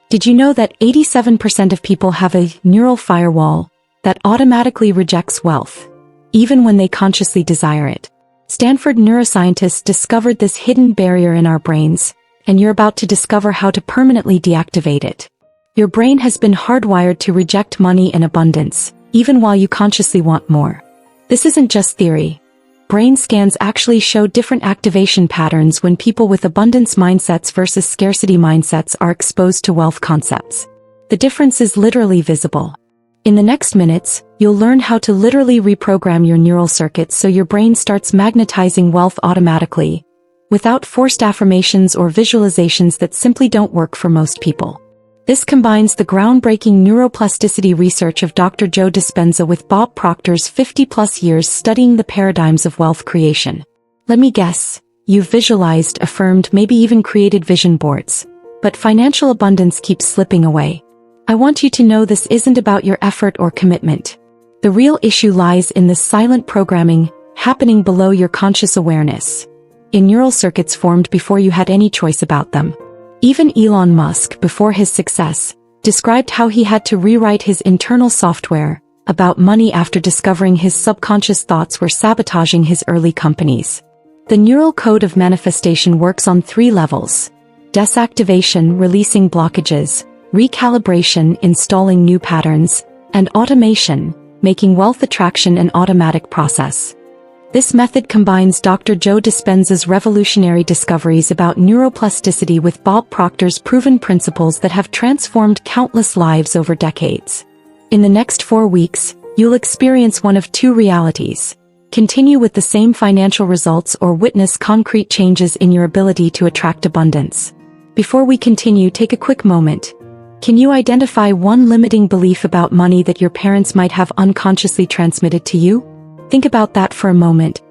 Did you know that 87% of people have a neural firewall that automatically rejects wealth, even when they consciously desire it? Stanford neuroscientists discovered this hidden barrier in our brains, and you're about to discover how to permanently deactivate it. Your brain has been hardwired to reject money and abundance, even while you consciously want more. This isn't just theory. Brain scans actually show different activation patterns when people with abundance mindsets versus scarcity mindsets are exposed to wealth concepts. The difference is literally visible. In the next minutes, you'll learn how to literally reprogram your neural circuits so your brain starts magnetizing wealth automatically, without forced affirmations or visualizations that simply don't work for most people. This combines the groundbreaking neuroplasticity research of Dr. Joe Dispenza with Bob Proctor's 50-plus years studying the paradigms of wealth creation. Let me guess, you've visualized, affirmed, maybe even created vision boards. But financial abundance keeps slipping away. I want you to know this isn't about your effort or commitment. The real issue lies in the silent programming happening below your conscious awareness, in neural circuits formed before you had any choice about them. Even Elon Musk, before his success, described how he had to rewrite his internal software about money after discovering his subconscious thoughts were sabotaging his early companies. The neural code of manifestation works on 3 levels: desactivation, releasing blockages; recalibration, installing new patterns; and automation, making wealth attraction an automatic process. This method combines Dr. Joe Dispenza's revolutionary discoveries about neuroplasticity with Bob Proctor's proven principles that have transformed countless lives over decades. In the next 4 weeks, you'll experience one of 2 realities: continue with the same financial results or witness concrete changes in your ability to attract abundance. Before we continue, take a quick moment. Can you identify one limiting belief about money that your parents might have unconsciously transmitted to you? Think about that for a moment.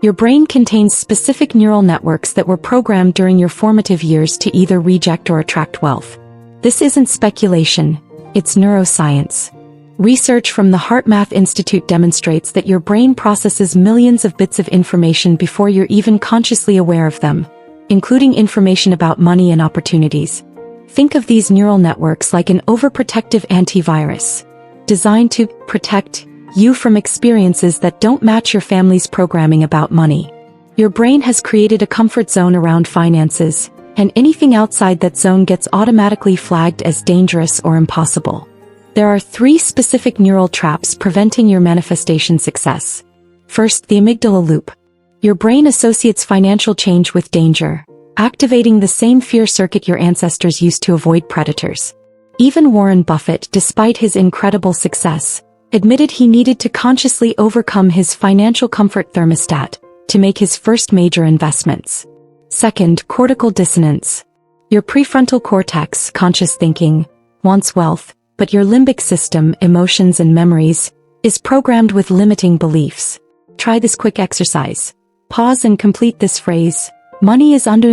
Your brain contains specific neural networks that were programmed during your formative years to either reject or attract wealth. This isn't speculation, it's neuroscience. Research from the HeartMath Institute demonstrates that your brain processes millions of bits of information before you're even consciously aware of them, including information about money and opportunities. Think of these neural networks like an overprotective antivirus, designed to protect you from experiences that don't match your family's programming about money. Your brain has created a comfort zone around finances, and anything outside that zone gets automatically flagged as dangerous or impossible. There are 3 specific neural traps preventing your manifestation success. First, the amygdala loop. Your brain associates financial change with danger, activating the same fear circuit your ancestors used to avoid predators. Even Warren Buffett, despite his incredible success, admitted he needed to consciously overcome his financial comfort thermostat to make his first major investments. Second, cortical dissonance. Your prefrontal cortex, conscious thinking, wants wealth, but your limbic system, emotions and memories, is programmed with limiting beliefs. Try this quick exercise. Pause and complete this phrase: money is under...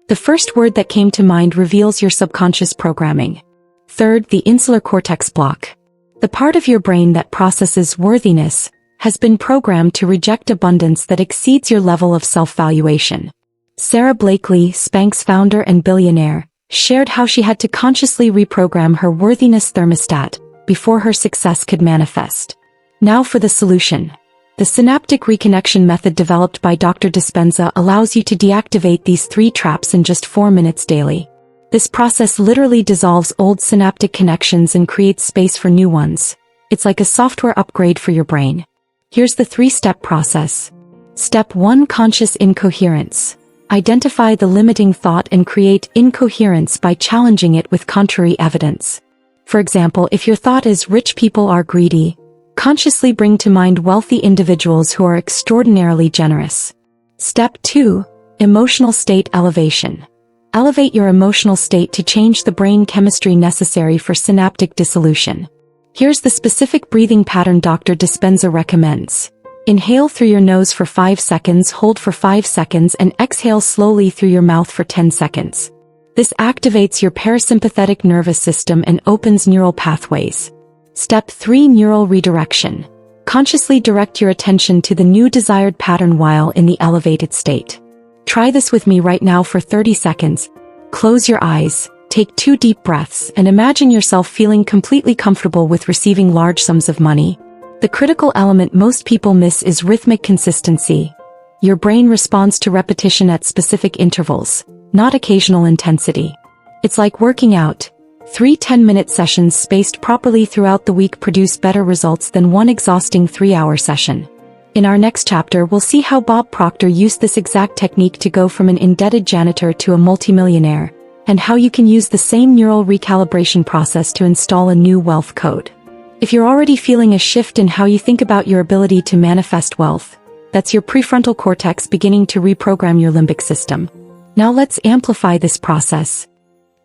The first word that came to mind reveals your subconscious programming. Third, the insular cortex block. The part of your brain that processes worthiness has been programmed to reject abundance that exceeds your level of self-valuation. Sarah Blakely, Spanx founder and billionaire, shared how she had to consciously reprogram her worthiness thermostat before her success could manifest. Now for the solution. The synaptic reconnection method developed by Dr. Dispenza allows you to deactivate these 3 traps in just 4 minutes daily. This process literally dissolves old synaptic connections and creates space for new ones. It's like a software upgrade for your brain. Here's the 3-step process. Step 1: conscious incoherence. Identify the limiting thought and create incoherence by challenging it with contrary evidence. For example, if your thought is "rich people are greedy," consciously bring to mind wealthy individuals who are extraordinarily generous. Step 2: emotional state elevation. Elevate your emotional state to change the brain chemistry necessary for synaptic dissolution. Here's the specific breathing pattern Dr. Dispenza recommends. Inhale through your nose for 5 seconds, hold for 5 seconds, and exhale slowly through your mouth for 10 seconds. This activates your parasympathetic nervous system and opens neural pathways. Step 3: neural redirection. Consciously direct your attention to the new desired pattern while in the elevated state. Try this with me right now for 30 seconds. Close your eyes, Take 2 deep breaths and imagine yourself feeling completely comfortable with receiving large sums of money. The critical element most people miss is rhythmic consistency. Your brain responds to repetition at specific intervals, not occasional intensity. It's like working out. 3 10-minute sessions spaced properly throughout the week produce better results than one exhausting 3-hour session. In our next chapter, we'll see how Bob Proctor used this exact technique to go from an indebted janitor to a multimillionaire, and how you can use the same neural recalibration process to install a new wealth code. If you're already feeling a shift in how you think about your ability to manifest wealth, that's your prefrontal cortex beginning to reprogram your limbic system. Now let's amplify this process.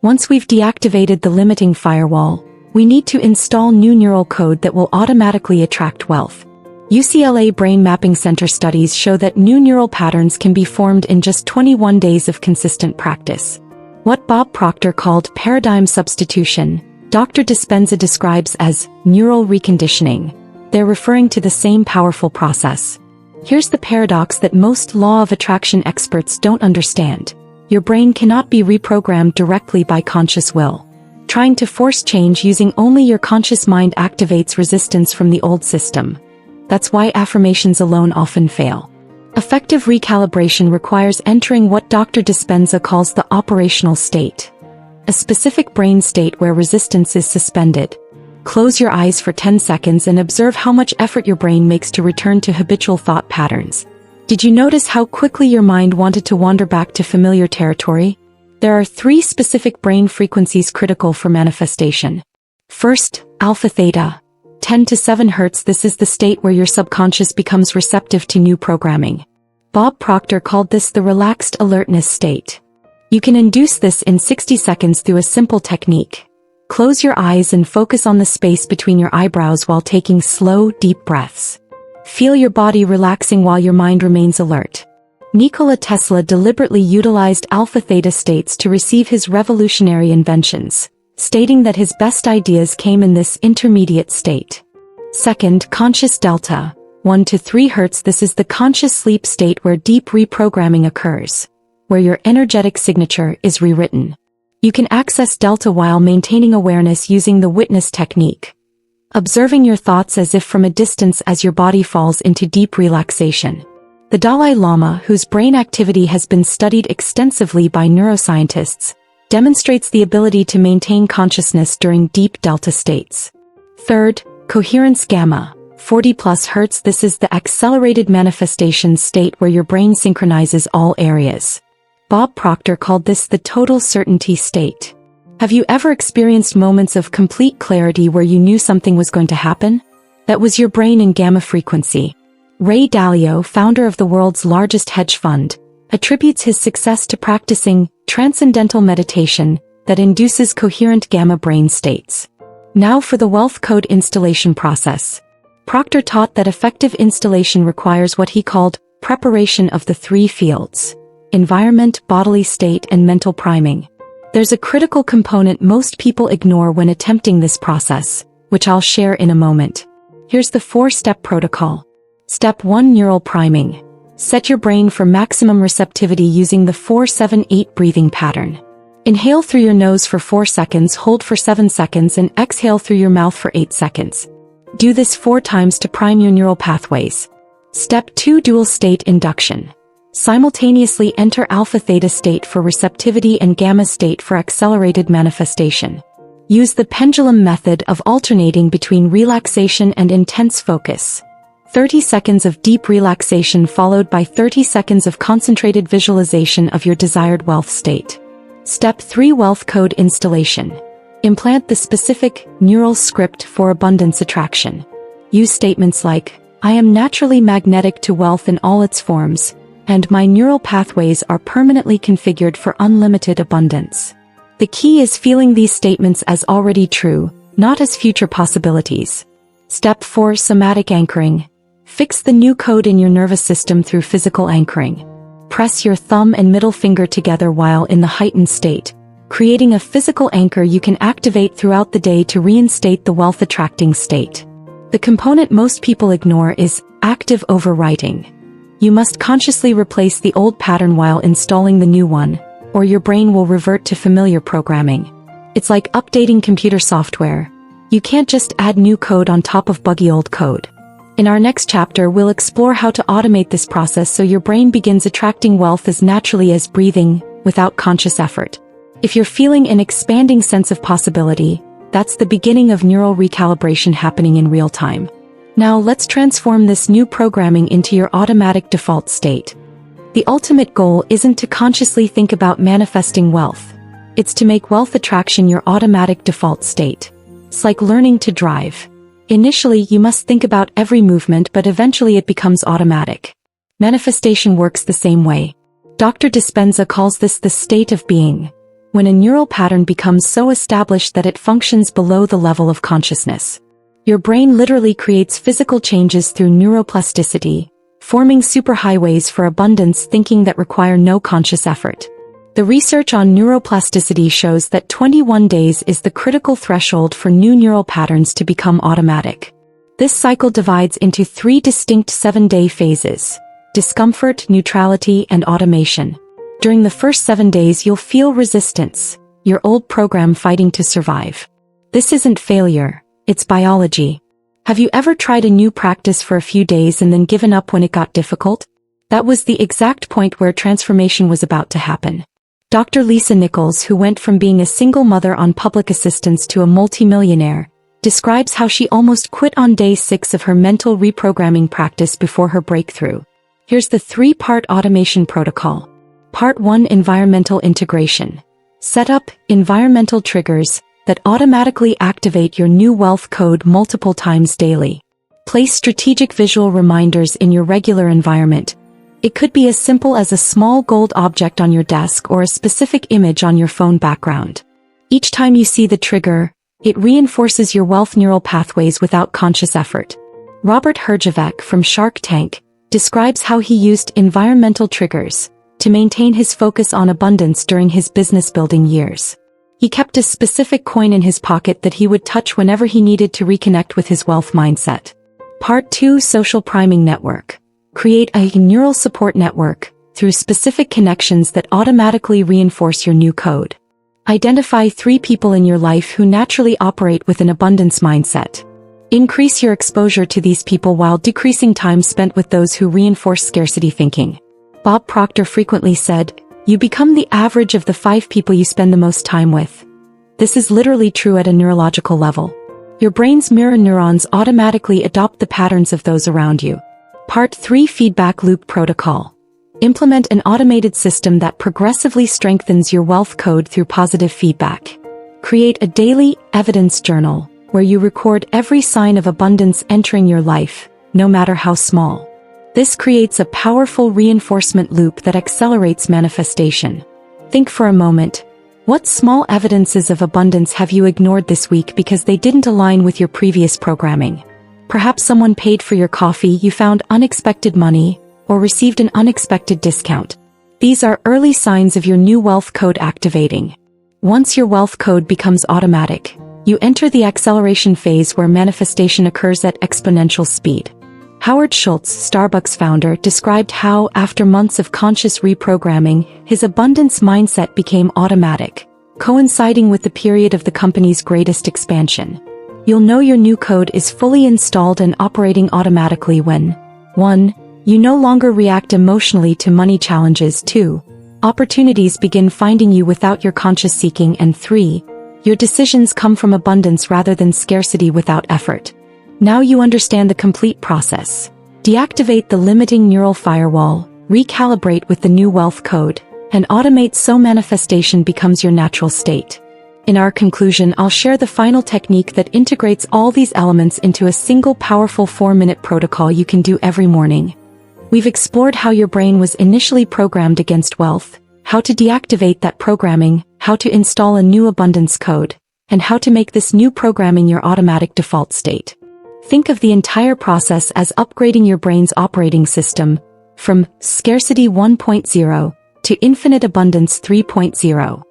Once we've deactivated the limiting firewall, we need to install new neural code that will automatically attract wealth. UCLA Brain Mapping Center studies show that new neural patterns can be formed in just 21 days of consistent practice. What Bob Proctor called paradigm substitution, Dr. Dispenza describes as neural reconditioning. They're referring to the same powerful process. Here's the paradox that most law of attraction experts don't understand. Your brain cannot be reprogrammed directly by conscious will. Trying to force change using only your conscious mind activates resistance from the old system. That's why affirmations alone often fail. Effective recalibration requires entering what Dr. Dispenza calls the operational state, a specific brain state where resistance is suspended. Close your eyes for 10 seconds and observe how much effort your brain makes to return to habitual thought patterns. Did you notice how quickly your mind wanted to wander back to familiar territory? There are 3 specific brain frequencies critical for manifestation. First, alpha theta, 10 to 7 Hz. This is the state where your subconscious becomes receptive to new programming. Bob Proctor called this the relaxed alertness state. You can induce this in 60 seconds through a simple technique. Close your eyes and focus on the space between your eyebrows while taking slow, deep breaths. Feel your body relaxing while your mind remains alert. Nikola Tesla deliberately utilized alpha theta states to receive his revolutionary inventions, stating that his best ideas came in this intermediate state. Second, conscious delta, 1 to 3 Hz. This is the conscious sleep state where deep reprogramming occurs, where your energetic signature is rewritten. You can access delta while maintaining awareness using the witness technique, observing your thoughts as if from a distance as your body falls into deep relaxation. The Dalai Lama, whose brain activity has been studied extensively by neuroscientists, demonstrates the ability to maintain consciousness during deep delta states. Third, coherence gamma, 40+ Hz. This is the accelerated manifestation state where your brain synchronizes all areas. Bob Proctor called this the total certainty state. Have you ever experienced moments of complete clarity where you knew something was going to happen? That was your brain in gamma frequency. Ray Dalio, founder of the world's largest hedge fund, attributes his success to practicing transcendental meditation that induces coherent gamma brain states. Now for the wealth code installation process. Proctor taught that effective installation requires what he called preparation of the 3 fields: environment, bodily state, and mental priming. There's a critical component most people ignore when attempting this process, which I'll share in a moment. Here's the 4-step protocol. Step 1: neural priming. Set your brain for maximum receptivity using the 4-7-8 breathing pattern. Inhale through your nose for 4 seconds, hold for 7 seconds, and exhale through your mouth for 8 seconds. Do this 4 times to prime your neural pathways. Step 2: dual state induction. Simultaneously enter alpha theta state for receptivity and gamma state for accelerated manifestation. Use the pendulum method of alternating between relaxation and intense focus. 30 seconds of deep relaxation followed by 30 seconds of concentrated visualization of your desired wealth state. Step 3: wealth code installation. Implant the specific neural script for abundance attraction. Use statements like, "I am naturally magnetic to wealth in all its forms, and my neural pathways are permanently configured for unlimited abundance." The key is feeling these statements as already true, not as future possibilities. Step 4: somatic anchoring. Fix the new code in your nervous system through physical anchoring. Press your thumb and middle finger together while in the heightened state, creating a physical anchor you can activate throughout the day to reinstate the wealth-attracting state. The component most people ignore is active overwriting. You must consciously replace the old pattern while installing the new one, or your brain will revert to familiar programming. It's like updating computer software. You can't just add new code on top of buggy old code. In our next chapter, we'll explore how to automate this process so your brain begins attracting wealth as naturally as breathing, without conscious effort. If you're feeling an expanding sense of possibility, that's the beginning of neural recalibration happening in real time. Now let's transform this new programming into your automatic default state. The ultimate goal isn't to consciously think about manifesting wealth. It's to make wealth attraction your automatic default state. It's like learning to drive. Initially, you must think about every movement, but eventually it becomes automatic. Manifestation works the same way. Dr. Dispenza calls this the state of being, when a neural pattern becomes so established that it functions below the level of consciousness. Your brain literally creates physical changes through neuroplasticity, forming superhighways for abundance thinking that require no conscious effort. The research on neuroplasticity shows that 21 days is the critical threshold for new neural patterns to become automatic. This cycle divides into 3 distinct 7-day phases: discomfort, neutrality, and automation. During the first 7 days, you'll feel resistance, your old program fighting to survive. This isn't failure, it's biology. Have you ever tried a new practice for a few days and then given up when it got difficult? That was the exact point where transformation was about to happen. Dr. Lisa Nichols, who went from being a single mother on public assistance to a multimillionaire, describes how she almost quit on day 6 of her mental reprogramming practice before her breakthrough. Here's the 3-part automation protocol. Part 1: Environmental integration. Set up environmental triggers that automatically activate your new wealth code multiple times daily. Place strategic visual reminders in your regular environment. It could be as simple as a small gold object on your desk or a specific image on your phone background. Each time you see the trigger, it reinforces your wealth neural pathways without conscious effort. Robert Herjavec from Shark Tank describes how he used environmental triggers to maintain his focus on abundance during his business building years. He kept a specific coin in his pocket that he would touch whenever he needed to reconnect with his wealth mindset. Part 2: Social priming network. Create a neural support network through specific connections that automatically reinforce your new code. Identify 3 people in your life who naturally operate with an abundance mindset. Increase your exposure to these people while decreasing time spent with those who reinforce scarcity thinking. Bob Proctor frequently said, "You become the average of the 5 people you spend the most time with." This is literally true at a neurological level. Your brain's mirror neurons automatically adopt the patterns of those around you. Part 3: Feedback loop protocol. Implement an automated system that progressively strengthens your wealth code through positive feedback. Create a daily evidence journal where you record every sign of abundance entering your life, no matter how small. This creates a powerful reinforcement loop that accelerates manifestation. Think for a moment. What small evidences of abundance have you ignored this week because they didn't align with your previous programming? Perhaps someone paid for your coffee, you found unexpected money, or received an unexpected discount. These are early signs of your new wealth code activating. Once your wealth code becomes automatic, you enter the acceleration phase where manifestation occurs at exponential speed. Howard Schultz, Starbucks founder, described how, after months of conscious reprogramming, his abundance mindset became automatic, coinciding with the period of the company's greatest expansion. You'll know your new code is fully installed and operating automatically when 1. You no longer react emotionally to money challenges. 2. Opportunities begin finding you without your conscious seeking. And 3. Your decisions come from abundance rather than scarcity without effort. Now you understand the complete process. Deactivate the limiting neural firewall, recalibrate with the new wealth code, and automate so manifestation becomes your natural state. In our conclusion, I'll share the final technique that integrates all these elements into a single powerful 4-minute protocol you can do every morning. We've explored how your brain was initially programmed against wealth, how to deactivate that programming, how to install a new abundance code, and how to make this new programming your automatic default state. Think of the entire process as upgrading your brain's operating system from scarcity 1.0 to infinite abundance 3.0.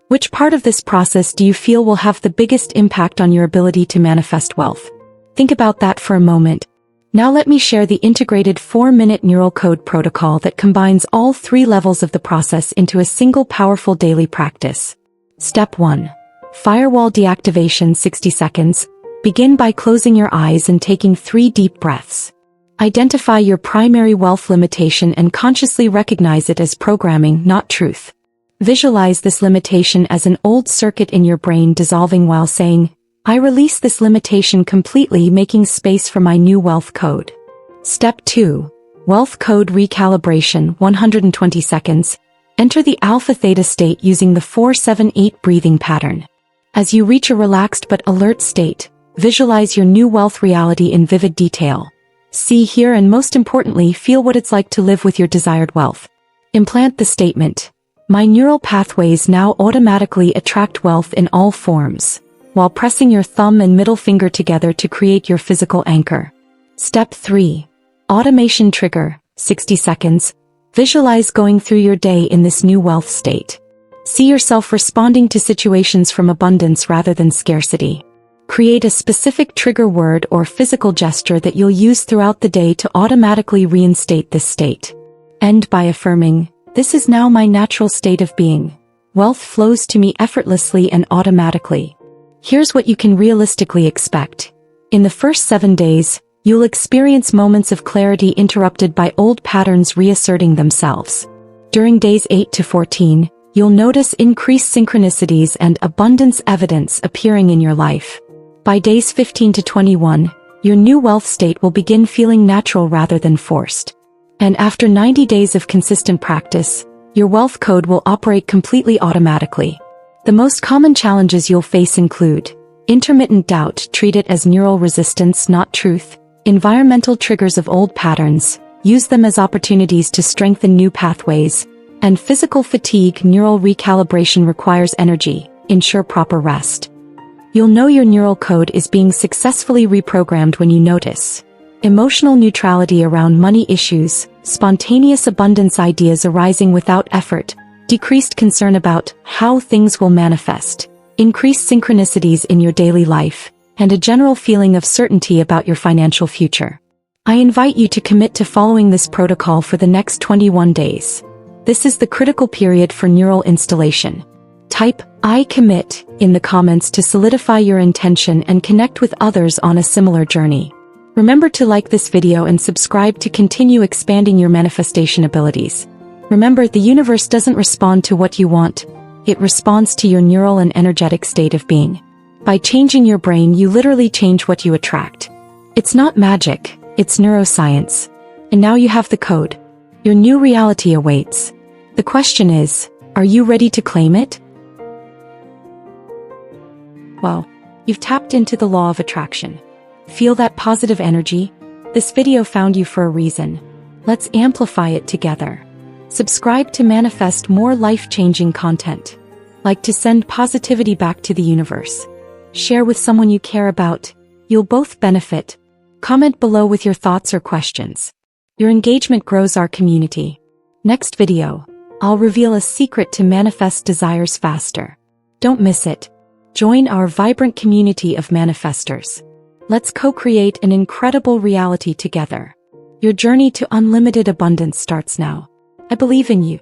Which part of this process do you feel will have the biggest impact on your ability to manifest wealth? Think about that for a moment. Now let me share the integrated 4-minute neural code protocol that combines all 3 levels of the process into a single powerful daily practice. Step 1. Firewall deactivation 60 seconds. Begin by closing your eyes and taking 3 deep breaths. Identify your primary wealth limitation and consciously recognize it as programming, not truth. Visualize this limitation as an old circuit in your brain dissolving while saying, I release this limitation completely, making space for my new wealth code. Step 2. Wealth Code Recalibration 120 seconds. Enter the alpha-theta state using the 4-7-8 breathing pattern. As you reach a relaxed but alert state, visualize your new wealth reality in vivid detail. See, hear, and most importantly, feel what it's like to live with your desired wealth. Implant the statement, my neural pathways now automatically attract wealth in all forms, while pressing your thumb and middle finger together to create your physical anchor. Step 3. Automation Trigger, 60 seconds. Visualize going through your day in this new wealth state. See yourself responding to situations from abundance rather than scarcity. Create a specific trigger word or physical gesture that you'll use throughout the day to automatically reinstate this state. End by affirming, this is now my natural state of being. Wealth flows to me effortlessly and automatically. Here's what you can realistically expect. In the first 7 days, you'll experience moments of clarity interrupted by old patterns reasserting themselves. During days 8 to 14, you'll notice increased synchronicities and abundance evidence appearing in your life. By days 15 to 21, your new wealth state will begin feeling natural rather than forced. And after 90 days of consistent practice, your wealth code will operate completely automatically. The most common challenges you'll face include intermittent doubt, treat it as neural resistance, not truth, environmental triggers of old patterns, use them as opportunities to strengthen new pathways, and physical fatigue. Neural recalibration requires energy, ensure proper rest. You'll know your neural code is being successfully reprogrammed when you notice emotional neutrality around money issues, spontaneous abundance ideas arising without effort, decreased concern about how things will manifest, increased synchronicities in your daily life, and a general feeling of certainty about your financial future. I invite you to commit to following this protocol for the next 21 days. This is the critical period for neural installation. Type, I commit, in the comments to solidify your intention and connect with others on a similar journey. Remember to like this video and subscribe to continue expanding your manifestation abilities. Remember, the universe doesn't respond to what you want, it responds to your neural and energetic state of being. By changing your brain, you literally change what you attract. It's not magic, it's neuroscience. And now you have the code. Your new reality awaits. The question is, are you ready to claim it? Well, you've tapped into the law of attraction. Feel that positive energy? This video found you for a reason. Let's amplify it together. Subscribe to manifest more life-changing content. Like to send positivity back to the universe. Share with someone you care about. You'll both benefit. Comment below with your thoughts or questions. Your engagement grows our community. Next video, I'll reveal a secret to manifest desires faster. Don't miss it. Join our vibrant community of manifestors. Let's co-create an incredible reality together. Your journey to unlimited abundance starts now. I believe in you.